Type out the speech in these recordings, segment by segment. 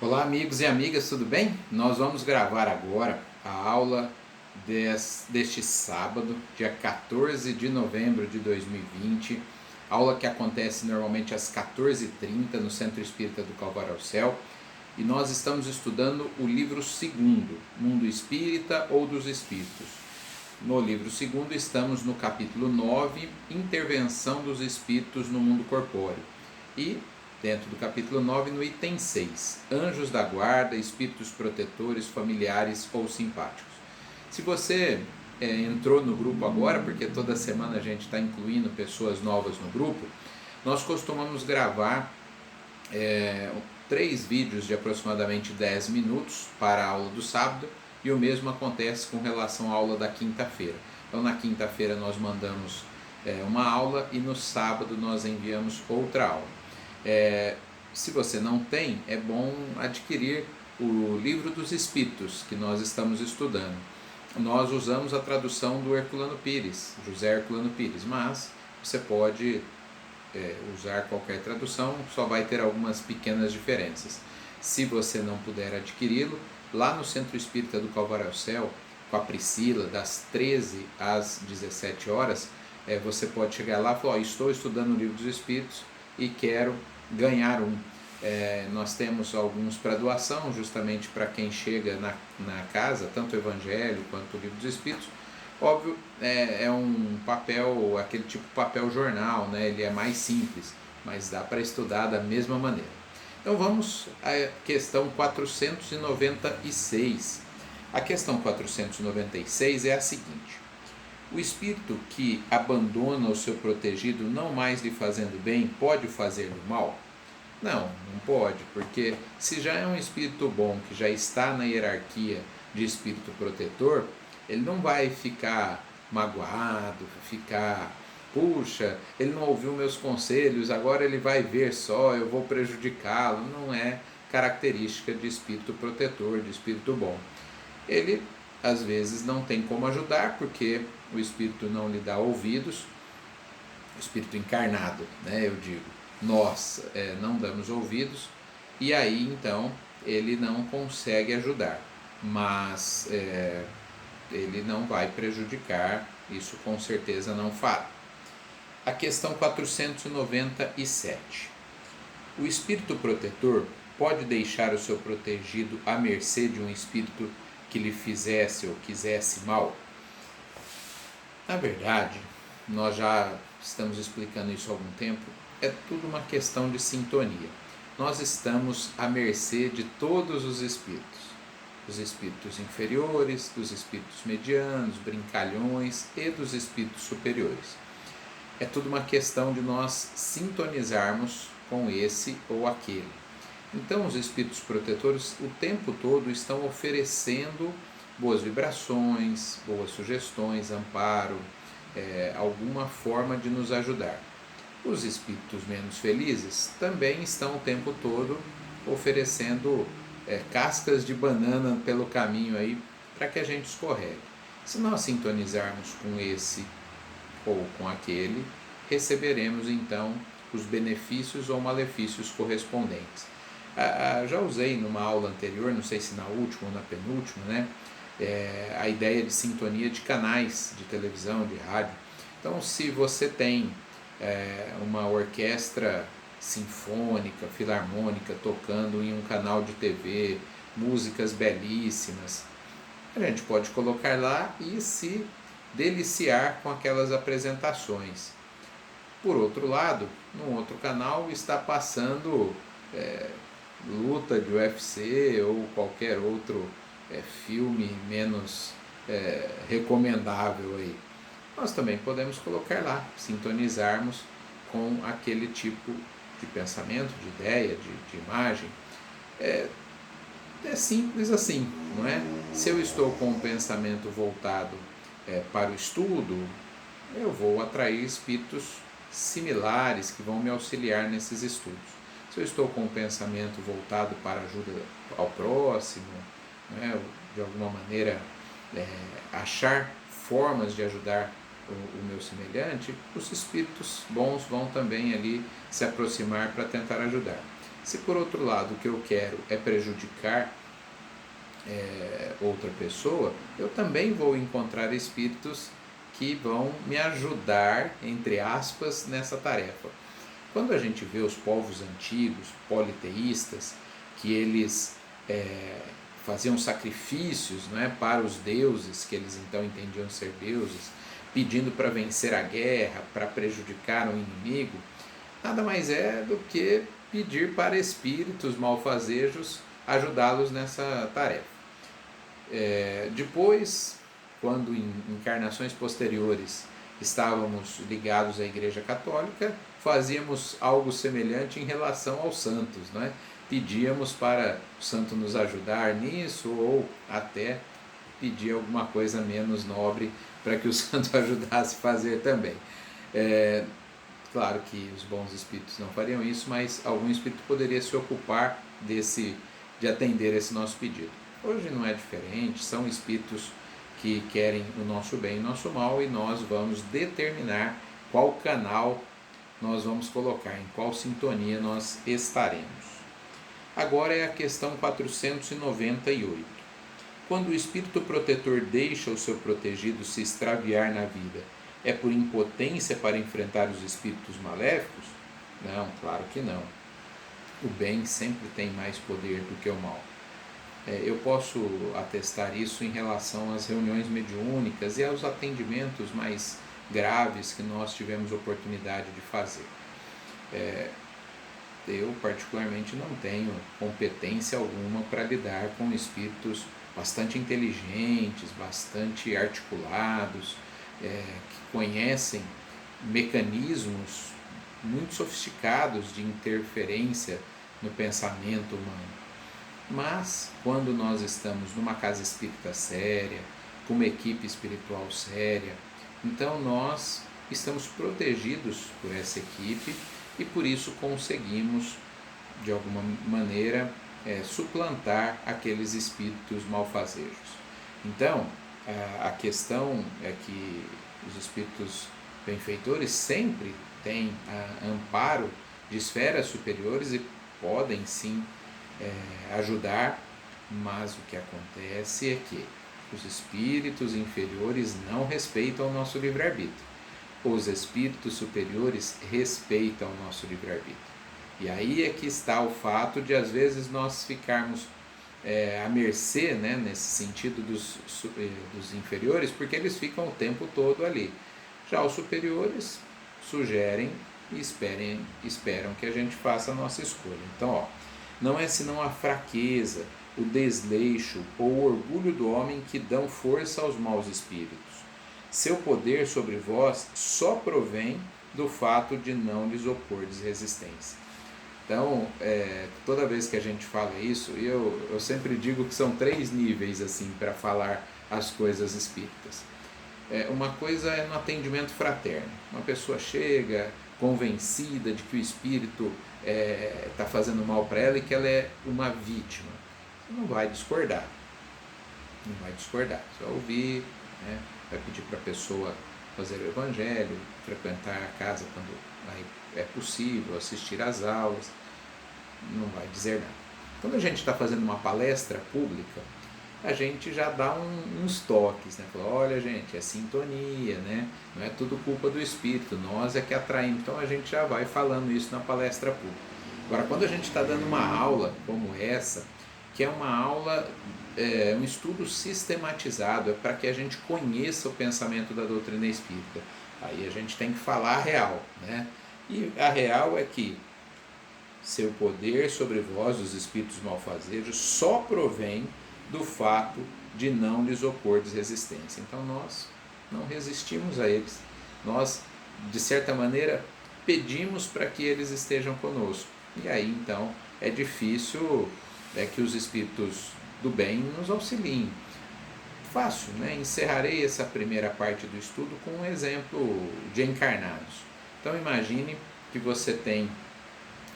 Olá, amigos e amigas, tudo bem? Nós vamos gravar agora a aula deste sábado, dia 14 de novembro de 2020, aula que acontece normalmente às 14h30 no Centro Espírita do Calvário ao Céu, e nós estamos estudando o livro segundo, Mundo Espírita ou dos Espíritos. No livro segundo estamos no capítulo 9, Intervenção dos Espíritos no Mundo Corpóreo, e dentro do capítulo 9, no item 6, Anjos da Guarda, Espíritos Protetores, Familiares ou Simpáticos. Se você entrou no grupo agora, porque toda semana a gente está incluindo pessoas novas no grupo, nós costumamos gravar 3 vídeos de aproximadamente 10 minutos para a aula do sábado, e o mesmo acontece com relação à aula da quinta-feira. Então na quinta-feira nós mandamos uma aula e no sábado nós enviamos outra aula. Se você não tem, é bom adquirir o Livro dos Espíritos que nós estamos estudando. Nós usamos a tradução do Herculano Pires, José Herculano Pires, mas você pode usar qualquer tradução, só vai ter algumas pequenas diferenças. Se você não puder adquiri-lo, lá no Centro Espírita do Calvário ao Céu, com a Priscila, das 13 às 17 horas, você pode chegar lá e falar: estou estudando o Livro dos Espíritos e quero ganhar um. Nós temos alguns para doação, justamente para quem chega na casa, tanto o Evangelho quanto o Livro dos Espíritos. Óbvio, é um papel, aquele tipo de papel jornal, né? Ele é mais simples, mas dá para estudar da mesma maneira. Então vamos à questão 496. A questão 496 é a seguinte: o espírito que abandona o seu protegido não mais lhe fazendo bem, pode fazer-lhe mal? Não pode, porque se já é um espírito bom, que já está na hierarquia de espírito protetor, ele não vai ficar magoado, puxa, ele não ouviu meus conselhos, agora ele vai ver só, eu vou prejudicá-lo. Não é característica de espírito protetor, de espírito bom. Ele às vezes não tem como ajudar, porque o espírito não lhe dá ouvidos, o espírito encarnado, né, eu digo, nós não damos ouvidos, e aí então ele não consegue ajudar, mas ele não vai prejudicar, isso com certeza não fará. A questão 497. O espírito protetor pode deixar o seu protegido à mercê de um espírito que lhe fizesse ou quisesse mal? Na verdade, nós já estamos explicando isso há algum tempo, é tudo uma questão de sintonia. Nós estamos à mercê de todos os espíritos inferiores, dos espíritos medianos, brincalhões e dos espíritos superiores. É tudo uma questão de nós sintonizarmos com esse ou aquele. Então os espíritos protetores o tempo todo estão oferecendo boas vibrações, boas sugestões, amparo, alguma forma de nos ajudar. Os espíritos menos felizes também estão o tempo todo oferecendo cascas de banana pelo caminho aí para que a gente escorregue. Se nós sintonizarmos com esse ou com aquele, receberemos então os benefícios ou malefícios correspondentes. Já usei numa aula anterior, não sei se na última ou na penúltima, né, a ideia de sintonia de canais de televisão, de rádio. Então, se você tem uma orquestra sinfônica, filarmônica tocando em um canal de TV, músicas belíssimas, a gente pode colocar lá e se deliciar com aquelas apresentações. Por outro lado, num outro canal está passando luta de UFC ou qualquer outro filme menos recomendável aí. Nós também podemos colocar lá, sintonizarmos com aquele tipo de pensamento, de ideia, de imagem. É simples assim, não é? Se eu estou com um pensamento voltado para o estudo, eu vou atrair espíritos similares que vão me auxiliar nesses estudos. Se eu estou com um pensamento voltado para a ajuda ao próximo, né, de alguma maneira achar formas de ajudar o meu semelhante, os espíritos bons vão também ali se aproximar para tentar ajudar. Se por outro lado o que eu quero é prejudicar outra pessoa, eu também vou encontrar espíritos que vão me ajudar, entre aspas, nessa tarefa. Quando a gente vê os povos antigos, politeístas, que eles faziam sacrifícios, né, para os deuses, que eles então entendiam ser deuses, pedindo para vencer a guerra, para prejudicar o inimigo, nada mais é do que pedir para espíritos malfazejos ajudá-los nessa tarefa. Depois, quando em encarnações posteriores estávamos ligados à Igreja Católica, fazíamos algo semelhante em relação aos santos, né? Pedíamos para o santo nos ajudar nisso, ou até pedir alguma coisa menos nobre para que o santo ajudasse a fazer também. Claro que os bons espíritos não fariam isso, mas algum espírito poderia se ocupar de atender esse nosso pedido. Hoje não é diferente, são espíritos que querem o nosso bem e o nosso mal, e nós vamos determinar qual canal nós vamos colocar, em qual sintonia nós estaremos. Agora é a questão 498. Quando o espírito protetor deixa o seu protegido se extraviar na vida, é por impotência para enfrentar os espíritos maléficos? Não, claro que não. O bem sempre tem mais poder do que o mal. Eu posso atestar isso em relação às reuniões mediúnicas e aos atendimentos mais graves que nós tivemos oportunidade de fazer. Eu particularmente não tenho competência alguma para lidar com espíritos bastante inteligentes, bastante articulados, que conhecem mecanismos muito sofisticados de interferência no pensamento humano. Mas, quando nós estamos numa casa espírita séria, com uma equipe espiritual séria, então nós estamos protegidos por essa equipe e por isso conseguimos, de alguma maneira, suplantar aqueles espíritos malfazejos. Então, a questão é que os espíritos benfeitores sempre têm amparo de esferas superiores e podem sim ajudar, mas o que acontece é que os espíritos inferiores não respeitam o nosso livre-arbítrio. Os espíritos superiores respeitam o nosso livre-arbítrio. E aí é que está o fato de às vezes nós ficarmos à mercê, né, nesse sentido dos inferiores, porque eles ficam o tempo todo ali. Já os superiores sugerem e esperam que a gente faça a nossa escolha. Então, não é senão a fraqueza, o desleixo ou o orgulho do homem que dão força aos maus espíritos. Seu poder sobre vós só provém do fato de não lhes opordes resistência. Então, toda vez que a gente fala isso, eu sempre digo que são 3 níveis assim para falar as coisas espíritas. Uma coisa é no atendimento fraterno. Uma pessoa chega convencida de que o espírito está fazendo mal para ela e que ela é uma vítima. Você não vai discordar. Não vai discordar. Você vai ouvir, né? Vai pedir para a pessoa fazer o evangelho, frequentar a casa quando é possível, assistir às aulas. Não vai dizer nada. Quando a gente está fazendo uma palestra pública, a gente já dá uns toques, né? Fala, olha gente, é sintonia, né? Não é tudo culpa do espírito, nós é que atraímos. Então a gente já vai falando isso na palestra pública. Agora, quando a gente está dando uma aula como essa, que é uma aula, um estudo sistematizado, é para que a gente conheça o pensamento da doutrina espírita. Aí a gente tem que falar a real, né? E a real é que seu poder sobre vós, os espíritos malfazejos, só provém do fato de não lhes opordes resistência. Então nós não resistimos a eles. Nós, de certa maneira, pedimos para que eles estejam conosco. E aí então é difícil que os espíritos do bem nos auxiliem. Fácil, né? Encerrarei essa primeira parte do estudo com um exemplo de encarnados. Então imagine que você tem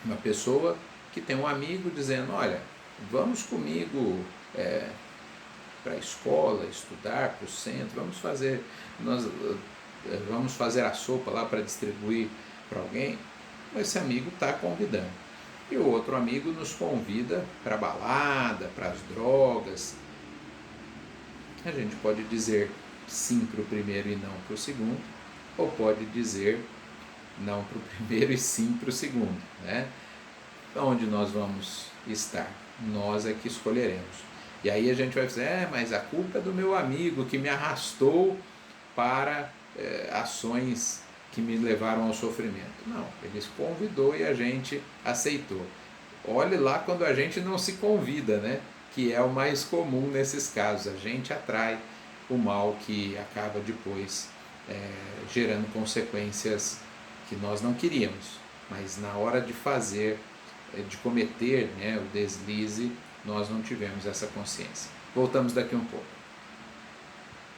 uma pessoa que tem um amigo dizendo, olha, vamos comigo para a escola, estudar, para o centro, vamos fazer a sopa lá para distribuir para alguém. Esse amigo está convidando. E o outro amigo nos convida para a balada, para as drogas. A gente pode dizer sim para o primeiro e não para o segundo, ou pode dizer não para o primeiro e sim para o segundo, né? Onde nós vamos estar? Nós é que escolheremos. E aí a gente vai dizer, mas a culpa é do meu amigo que me arrastou para ações que me levaram ao sofrimento. Não, ele se convidou e a gente aceitou. Olhe lá quando a gente não se convida, né? Que é o mais comum nesses casos. A gente atrai o mal que acaba depois gerando consequências que nós não queríamos. Mas na hora de fazer, de cometer, né, o deslize, nós não tivemos essa consciência. Voltamos daqui um pouco.